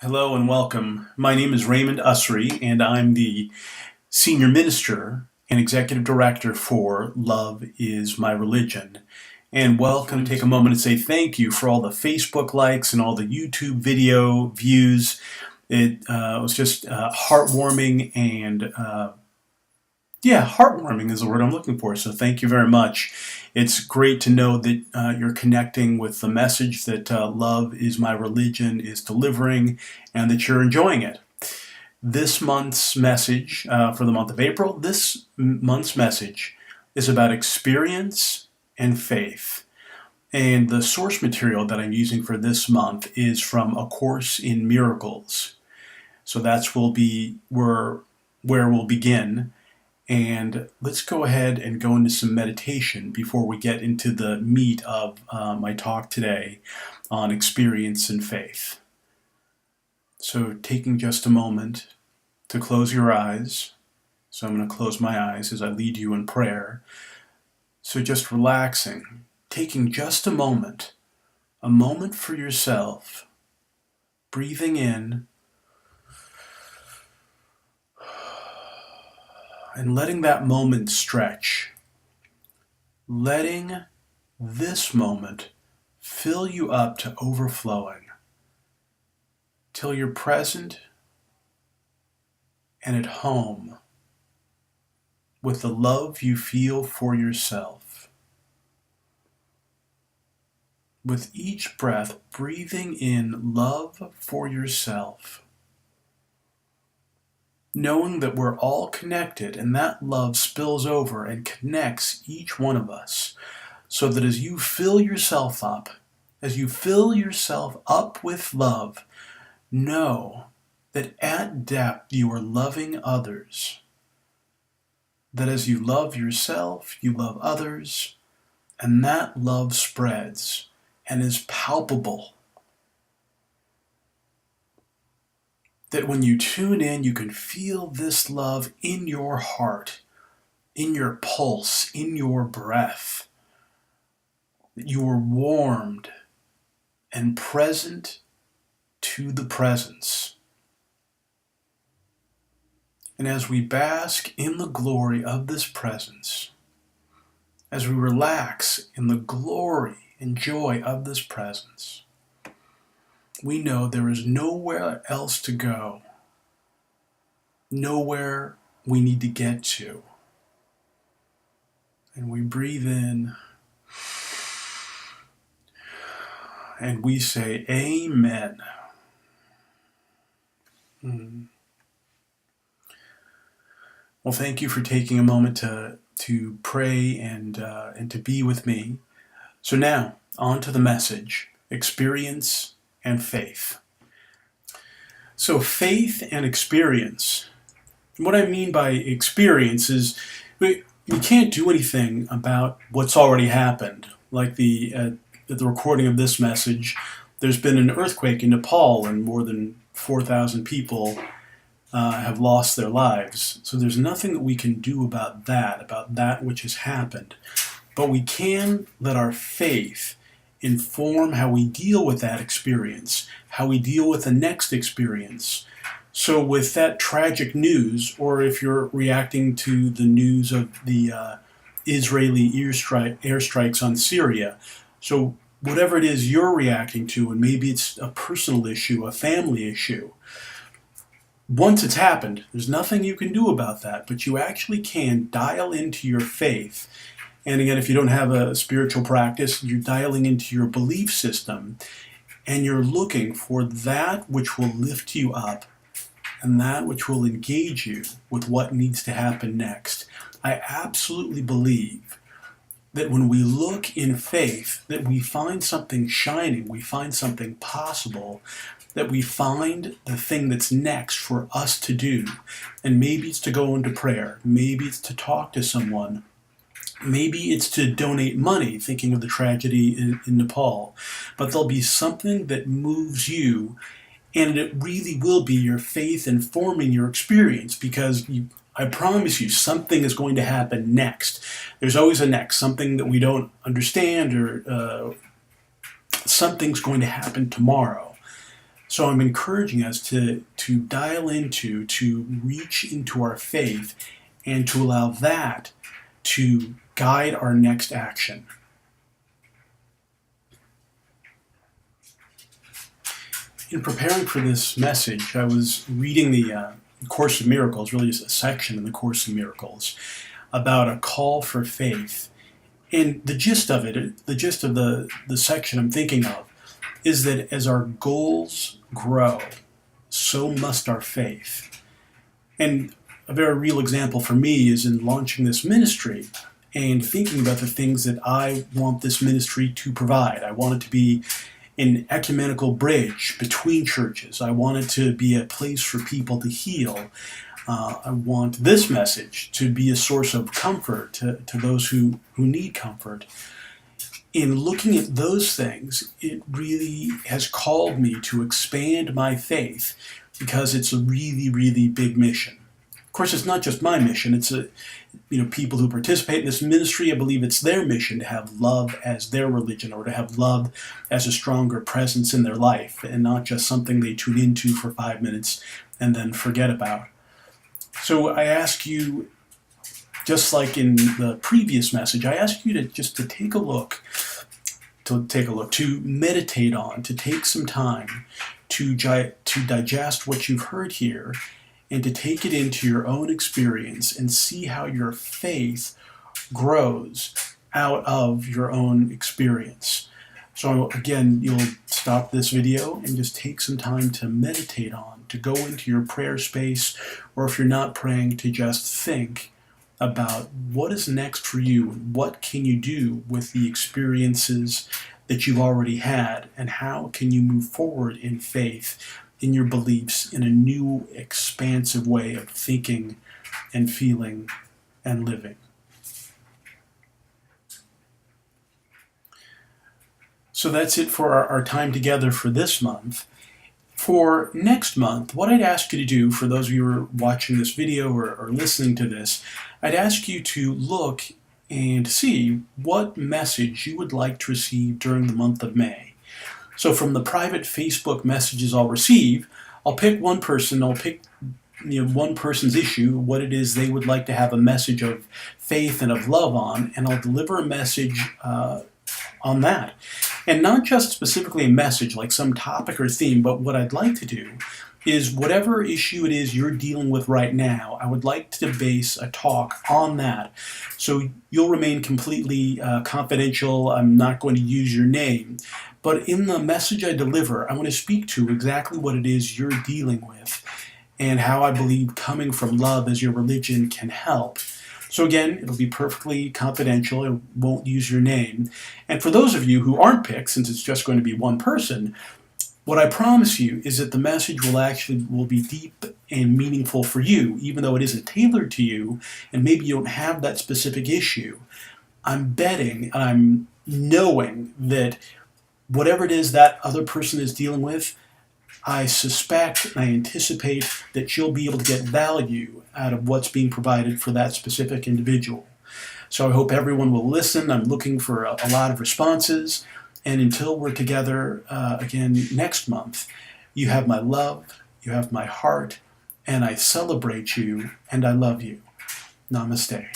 Hello and welcome. My name is Raymond Usry, and I'm the Senior Minister and Executive Director for Love is My Religion. And welcome. Take a moment and say thank you for all the Facebook likes and all the YouTube video views. It was just heartwarming and heartwarming is the word I'm looking for. So thank you very much. It's great to know that you're connecting with the message that Love is My Religion is delivering and that you're enjoying it. This month's message for the month of April, this month's message is about experience and faith. And the source material that I'm using for this month is from A Course in Miracles. So that's will be where we'll begin. And let's go ahead and go into some meditation before we get into the meat of my talk today on experience and faith. So taking just a moment to close your eyes. So I'm going to close my eyes as I lead you in prayer. So just relaxing, taking just a moment for yourself, breathing in, and letting that moment stretch. Letting this moment fill you up to overflowing till you're present and at home with the love you feel for yourself. With each breath, breathing in love for yourself, knowing that we're all connected and that love spills over and connects each one of us, so that as you fill yourself up with love, know that at depth you are loving others. That as you love yourself, you love others, and that love spreads and is palpable. That when you tune in, you can feel this love in your heart, in your pulse, in your breath. That you are warmed and present to the presence. And as we bask in the glory of this presence, as we relax in the glory and joy of this presence, we know there is nowhere else to go, nowhere we need to get to. And we breathe in and we say, Amen. Well, thank you for taking a moment to pray and to be with me. So now, on to the message, experience and faith. So faith and experience. What I mean by experience is we can't do anything about what's already happened. Like at the recording of this message, there's been an earthquake in Nepal and more than 4,000 people have lost their lives. So there's nothing that we can do about that which has happened. But we can let our faith inform how we deal with that experience, how we deal with the next experience. So with that tragic news, or if you're reacting to the news of the Israeli airstrikes on Syria, so whatever it is you're reacting to, and maybe it's a personal issue, a family issue, once it's happened, there's nothing you can do about that, but you actually can dial into your faith. And again, if you don't have a spiritual practice, you're dialing into your belief system, and you're looking for that which will lift you up and that which will engage you with what needs to happen next. I absolutely believe that when we look in faith, that we find something shining, we find something possible, that we find the thing that's next for us to do. And maybe it's to go into prayer, maybe it's to talk to someone, maybe it's to donate money, thinking of the tragedy in Nepal. But there'll be something that moves you, and it really will be your faith informing your experience, because I promise you, something is going to happen next. There's always a next, something that we don't understand, or something's going to happen tomorrow. So I'm encouraging us to dial into, to reach into our faith, and to allow that to guide our next action. In preparing for this message, I was reading the Course of Miracles, really just a section in the Course of Miracles, about a call for faith. And the gist of it, the gist of the section I'm thinking of, is that as our goals grow, so must our faith. And a very real example for me is in launching this ministry and thinking about the things that I want this ministry to provide. I want it to be an ecumenical bridge between churches. I want it to be a place for people to heal. I want this message to be a source of comfort to those who need comfort. In looking at those things, it really has called me to expand my faith because it's a really, really big mission. Of course, it's not just my mission. It's people who participate in this ministry, I believe it's their mission to have love as their religion, or to have love as a stronger presence in their life, and not just something they tune into for 5 minutes and then forget about. So I ask you, just like in the previous message, I ask you to take a look, to meditate on, to take some time to digest what you've heard here, and to take it into your own experience and see how your faith grows out of your own experience. So again, you'll stop this video and just take some time to meditate on, to go into your prayer space, or if you're not praying, to just think about what is next for you and what can you do with the experiences that you've already had, and how can you move forward in faith, in your beliefs, in a new, expansive way of thinking and feeling and living. So that's it for our time together for this month. For next month, what I'd ask you to do, for those of you who are watching this video or listening to this, I'd ask you to look and see what message you would like to receive during the month of May. So from the private Facebook messages I'll receive, I'll pick one person, one person's issue, what it is they would like to have a message of faith and of love on, and I'll deliver a message on that. And not just specifically a message like some topic or theme, but what I'd like to do is whatever issue it is you're dealing with right now, I would like to base a talk on that. So you'll remain completely confidential. I'm not going to use your name. But in the message I deliver, I want to speak to exactly what it is you're dealing with and how I believe coming from love as your religion can help. So again, it'll be perfectly confidential. I won't use your name. And for those of you who aren't picked, since it's just going to be one person, what I promise you is that the message will be deep and meaningful for you, even though it isn't tailored to you, and maybe you don't have that specific issue. I'm betting, I'm knowing that whatever it is that other person is dealing with, I suspect and I anticipate that you'll be able to get value out of what's being provided for that specific individual. So I hope everyone will listen. I'm looking for a lot of responses. And until we're together again next month, you have my love, you have my heart, and I celebrate you, and I love you. Namaste.